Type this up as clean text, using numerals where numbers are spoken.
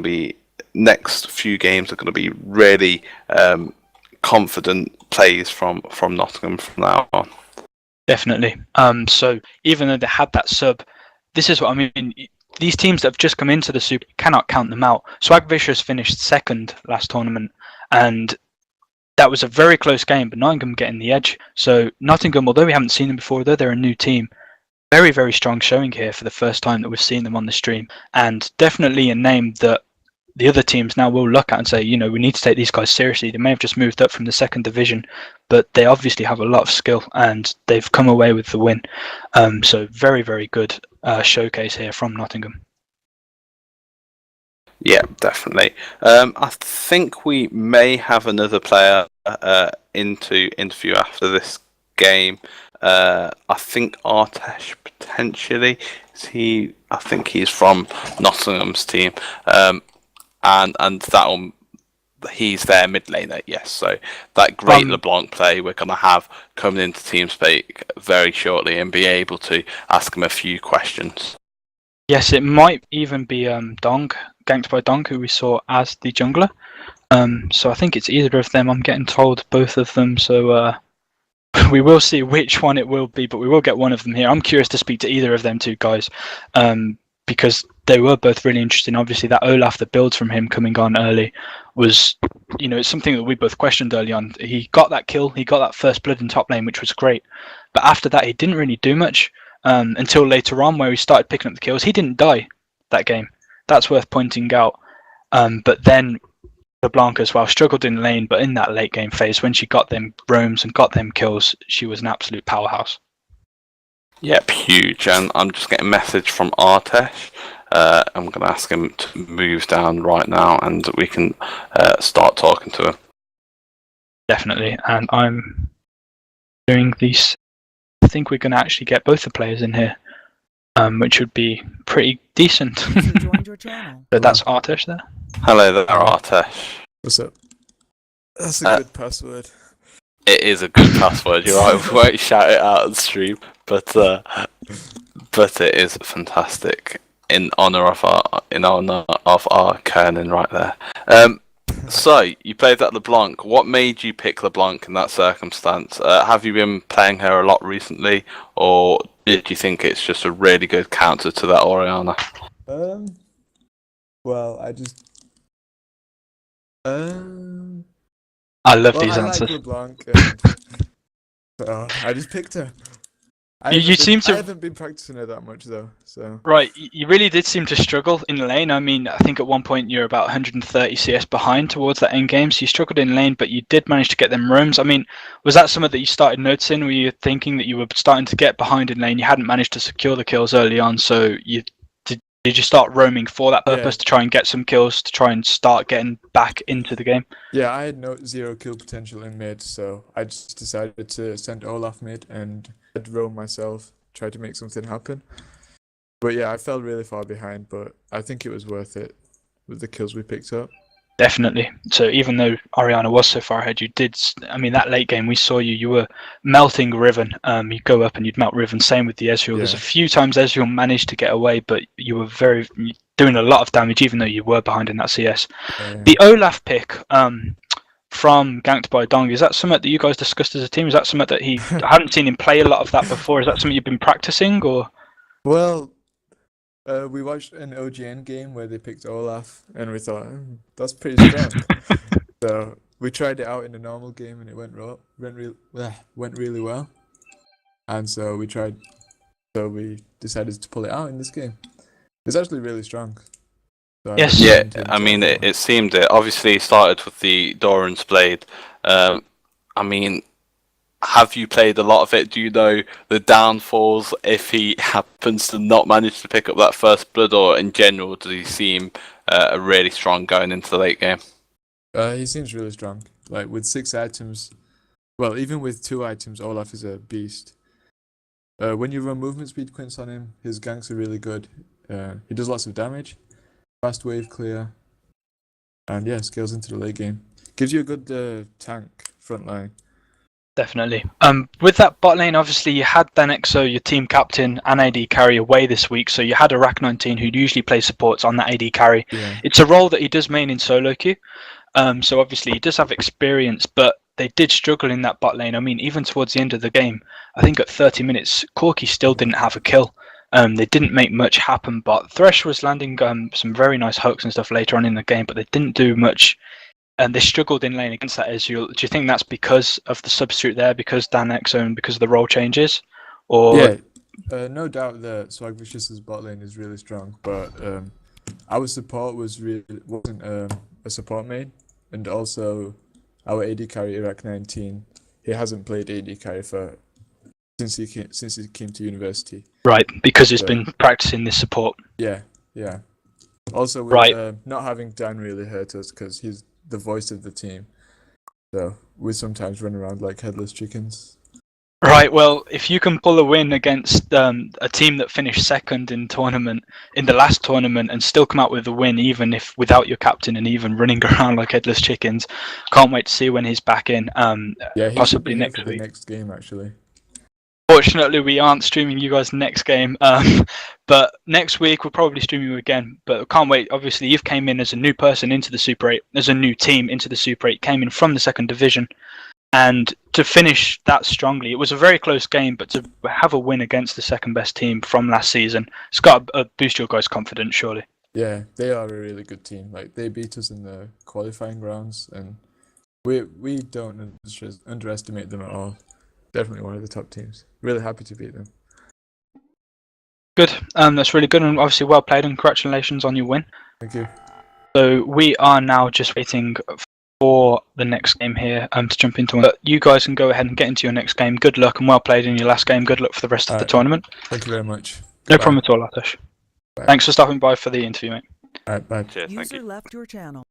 going to be next few games are going to be really confident plays from Nottingham from now on. Definitely. So even though they had that sub, this is what I mean. These teams that have just come into the Super, you cannot count them out. Swag Vicious finished second last tournament, and that was a very close game, but Nottingham getting the edge. So Nottingham, although we haven't seen them before, although they're a new team, very, very strong showing here for the first time that we've seen them on the stream, and definitely a name that the other teams now will look at and say, we need to take these guys seriously. They may have just moved up from the second division, but they obviously have a lot of skill and they've come away with the win. So very, very good showcase here from Nottingham. Yeah, definitely. I think we may have another player into interview after this game. I think Artesh potentially. I think he's from Nottingham's team. And he's their mid laner, yes. So that great LeBlanc play we're going to have coming into TeamSpeak very shortly and be able to ask him a few questions. Yes, it might even be Dong, ganked by Dong, who we saw as the jungler. So I think it's either of them. I'm getting told both of them. So we will see which one it will be, but we will get one of them here. I'm curious to speak to either of them two guys. Because they were both really interesting. Obviously, that Olaf, the builds from him coming on early was, it's something that we both questioned early on. He got that kill, he got that first blood in top lane, which was great. But after that, he didn't really do much until later on where he started picking up the kills. He didn't die that game. That's worth pointing out. But then LeBlanc as well struggled in lane, but in that late game phase, when she got them roams and got them kills, she was an absolute powerhouse. Yep, huge. And I'm just getting a message from Artesh. I'm going to ask him to move down right now and we can start talking to him. Definitely. And I'm doing these. I think we're going to actually get both the players in here, which would be pretty decent. But that's Artesh there. Hello there, Artesh. What's up? That's a good password. It is a good password. You're right. We won't shout it out on stream, but it is fantastic in honor of our Kernan right there. So you played that LeBlanc. What made you pick LeBlanc in that circumstance? Have you been playing her a lot recently, or did you think it's just a really good counter to that Orianna? Well, I just. I love these answers. Like LeBlanc and, I just picked her. I haven't been practicing her that much though, so. Right, you really did seem to struggle in lane. I mean, I think at one point you're about 130 CS behind towards that end game, so you struggled in lane, but you did manage to get them roams. I mean, was that something that you started noticing? Were you thinking that you were starting to get behind in lane? You hadn't managed to secure the kills early on, so did you start roaming for that purpose to try and get some kills, to try and start getting back into the game? Yeah, I had zero kill potential in mid, so I just decided to send Olaf mid and I'd roam myself, try to make something happen. But yeah, I fell really far behind, but I think it was worth it with the kills we picked up. Definitely. So even though Orianna was so far ahead, you did. I mean, that late game we saw you were melting Riven. You'd go up and you'd melt Riven. Same with the Ezreal. There's a few times Ezreal managed to get away, but you were doing a lot of damage, even though you were behind in that CS. The Olaf pick from Ganked by Dong, is that something that you guys discussed as a team? Is that something that I hadn't seen him play a lot of that before? Is that something you've been practicing, or? Well, we watched an OGN game where they picked Olaf, and we thought that's pretty strong. So we tried it out in a normal game, and it went really well. And so we decided to pull it out in this game. It's actually really strong. So yes. Yeah, I mean, it seemed it. Obviously, it started with the Doran's Blade. I mean, have you played a lot of it? Do you know the downfalls if he happens to not manage to pick up that first blood, or in general, does he seem really strong going into the late game? He seems really strong. Like with 6 items, well, even with 2 items, Olaf is a beast. When you run movement speed quints on him, his ganks are really good. He does lots of damage, fast wave clear, and yeah, scales into the late game. Gives you a good tank front line. Definitely. With that bot lane, obviously you had Danexo, your team captain, and AD carry away this week. So you had a Rack 19 who usually plays supports on that AD carry. Yeah. It's a role that he does main in solo queue. So obviously he does have experience, but they did struggle in that bot lane. I mean, even towards the end of the game, I think at 30 minutes, Corki still didn't have a kill. They didn't make much happen, but Thresh was landing some very nice hooks and stuff later on in the game, but they didn't do much. And they struggled in lane against that Ezreal. Do you think that's because of the substitute there, because Danexo, and because of the role changes? Or Yeah, no doubt that Swagvicious' bot lane is really strong, but our support wasn't a support main, and also our AD carry Iraq 19, he hasn't played AD carry since he came to university. Right, because he's been practicing this support. Yeah. Also, with not having Dan really hurt us because he's the voice of the team, so we sometimes run around like headless chickens. Right, well, if you can pull a win against a team that finished second in the last tournament, and still come out with a win, even if without your captain and even running around like headless chickens, can't wait to see when he's back in. Yeah, he possibly should be here next for the week. next game actually. Fortunately, we aren't streaming you guys next game, but next week we'll probably stream you again. But I can't wait. Obviously, you've came in as a new person into the Super 8, as a new team into the Super 8, came in from the second division. And to finish that strongly, it was a very close game, but to have a win against the second best team from last season, it's got to boost your guys' confidence, surely. Yeah, they are a really good team. Like, they beat us in the qualifying rounds, and we don't underestimate them at all. Definitely one of the top teams. Really happy to beat them. Good. That's really good, and obviously well played, and congratulations on your win. Thank you. So we are now just waiting for the next game here to jump into. But you guys can go ahead and get into your next game. Good luck and well played in your last game. Good luck for the rest of the tournament. Thank you very much. No problem at all, Artesh. Thanks for stopping by for the interview, mate. Alright, bye. Cheers, thank you. User left your channel.